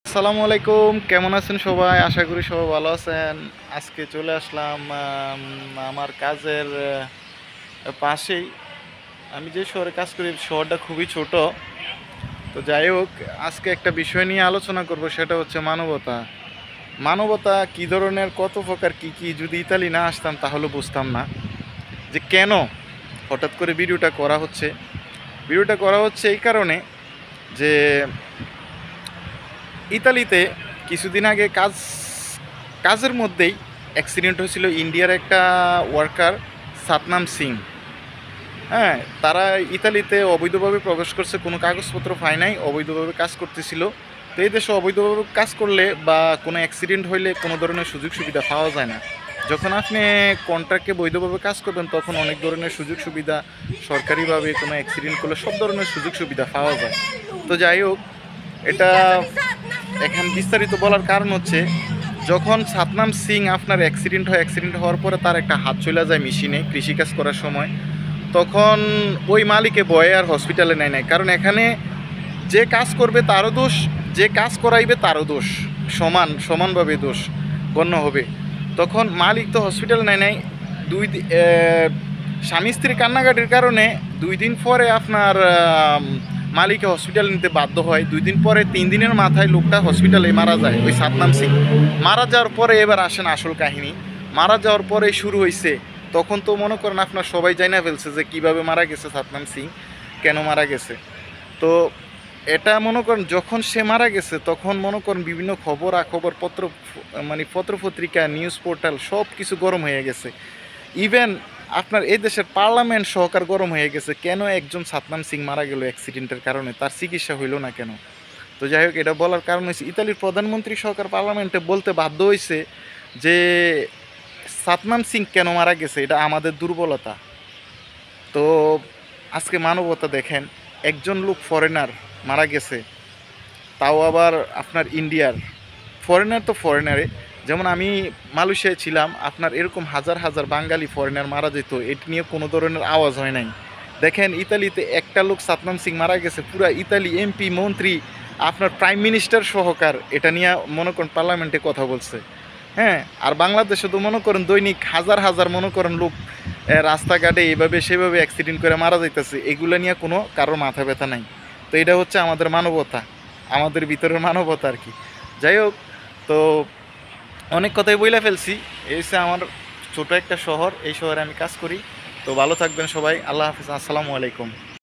আসসালামু আলাইকুম, কেমন আছেন সবাই? আশা করি সবাই ভালো আছেন। আজকে চলে আসলাম আমার কাজের পাশেই। আমি যে শহরে কাজ করি শহরটা খুবই ছোট। তো যাই হোক, আজকে একটা বিষয় নিয়ে আলোচনা করব, সেটা হচ্ছে মানবতা। মানবতা কী ধরনের, কত প্রকার, কী কী, যদি ইতালি না আসতাম তাহলে বুঝতাম না যে কেন হঠাৎ করে ভিডিওটা করা হচ্ছে এই কারণে যে ইতালিতে কিছুদিন আগে কাজের মধ্যেই অ্যাক্সিডেন্ট হয়েছিল ইন্ডিয়ার একটা ওয়ার্কার সাতনাম সিং। হ্যাঁ, তারা ইতালিতে অবৈধভাবে প্রবেশ করছে, কোনো কাগজপত্র পায় নাই, অবৈধভাবে কাজ করতেছিল। তো এই দেশে অবৈধভাবে কাজ করলে বা কোনো অ্যাক্সিডেন্ট হইলে কোনো ধরনের সুযোগ সুবিধা পাওয়া যায় না। যখন আপনি কন্ট্রাক্টে বৈধভাবে কাজ করবেন তখন অনেক ধরনের সুযোগ সুবিধা, সরকারিভাবে কোনো অ্যাক্সিডেন্ট করলে সব ধরনের সুযোগ সুবিধা পাওয়া যায়। তো যাই হোক, এটা এখন বিস্তারিত বলার কারণ হচ্ছে, যখন সাতনাম সিং আপনার অ্যাক্সিডেন্ট হওয়ার পরে তার একটা হাত চলে যায় মেশিনে কৃষিকাজ করার সময়, তখন ওই মালিকে ভয়ে আর হসপিটালে নেয় নাই। কারণ এখানে যে কাজ করবে তারও দোষ, যে কাজ করাইবে তারও দোষ, সমানভাবে দোষ গণ্য হবে। তখন মালিক তো হসপিটাল নেয় নাই। স্বামী স্ত্রী কান্নাকাটির কারণে 2 দিন পরে আপনার মালিকে হসপিটাল নিতে বাধ্য হয়। 2 দিন পরে, 3 দিনের মাথায় লোকটা হসপিটালে মারা যায়, ওই সাতনাম সিং। মারা যাওয়ার পরে এবার আসেন আসল কাহিনী। মারা যাওয়ার পরে শুরু হয়েছে, তখন তো মনে করেন আপনার সবাই জানা ফেলছে যে কিভাবে মারা গেছে সাতনাম সিং, কেন মারা গেছে। তো এটা মনে করেন যখন সে মারা গেছে তখন মনে করেন বিভিন্ন পত্র, মানে পত্রপত্রিকা, নিউজ পোর্টাল সব কিছু গরম হয়ে গেছে। ইভেন আপনার এই দেশের পার্লামেন্ট সহকার গরম হয়ে গেছে, কেন একজন সাতনাম সিং মারা গেল অ্যাক্সিডেন্টের কারণে, তার চিকিৎসা হইল না কেন। তো যাই হোক, এটা বলার কারণ হচ্ছে ইতালির প্রধানমন্ত্রী সহকার পার্লামেন্টে বলতে বাধ্য হয়েছে যে সাতনাম সিং কেন মারা গেছে, এটা আমাদের দুর্বলতা। তো আজকে মানবতা দেখেন, একজন লোক ফরেনার মারা গেছে, তাও আবার আপনার ইন্ডিয়ার। ফরেনার তো ফরেনারে, যেমন আমি মালয়েশিয়ায় ছিলাম, আপনার এরকম হাজার হাজার বাঙালি ফরেনার মারা যেত, এটি নিয়ে কোনো ধরনের আওয়াজ হয় নাই। দেখেন ইতালিতে একটা লোক সাতনাম সিং মারা গেছে, পুরা ইতালি এমপি, মন্ত্রী, আপনার প্রাইম মিনিস্টার সহকার এটা নিয়ে মনে করেন পার্লামেন্টে কথা বলছে। হ্যাঁ, আর বাংলাদেশে তো মনে করেন দৈনিক হাজার হাজার মনে করেন লোক রাস্তাঘাটে এভাবে সেভাবে অ্যাক্সিডেন্ট করে মারা যাইতেছে, এগুলো নিয়ে কোনো কারোর মাথা ব্যথা নাই। তো এটা হচ্ছে আমাদের মানবতা, আমাদের ভিতরের মানবতা আর কি। যাই হোক, তো অনেক কথাই বইলা ফেলছি। এই হচ্ছে আমার ছোট একটা শহর, এই শহরে আমি কাজ করি। তো ভালো থাকবেন সবাই, আল্লাহ হাফিজ, আসসালামু আলাইকুম।